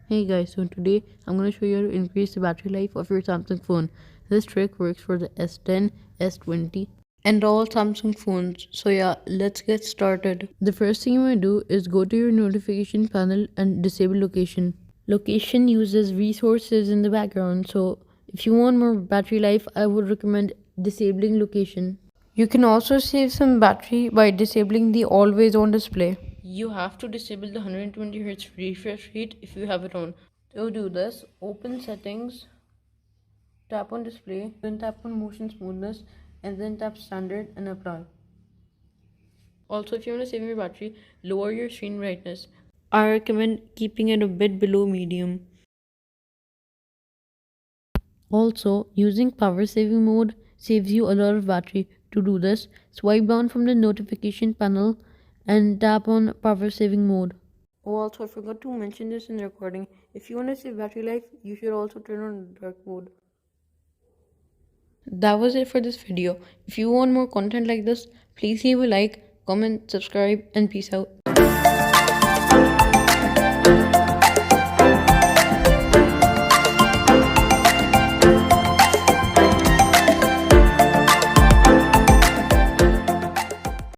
Hey guys, so today I'm going to show you how to increase the battery life of your Samsung phone. This trick works for the S10, S20 and all Samsung phones. So yeah, let's get started. The first thing you want to do is go to your notification panel and disable location. Location uses resources in the background, so if you want more battery life, I would recommend disabling location. You can also save some battery by disabling the always on display. You have to disable the 120Hz refresh rate if you have it on. To do this, open settings, tap on display, then tap on motion smoothness, and then tap standard and apply. Also, if you want to save your battery, lower your screen brightness. I recommend keeping it a bit below medium. Also, using power saving mode saves you a lot of battery. To do this, swipe down from the notification panel and tap on power saving mode. Oh, also, I forgot to mention this in the recording. If you want to save battery life, you should also turn on dark mode. That was it for this video. If you want more content like this, please leave a like, comment, subscribe, and peace out.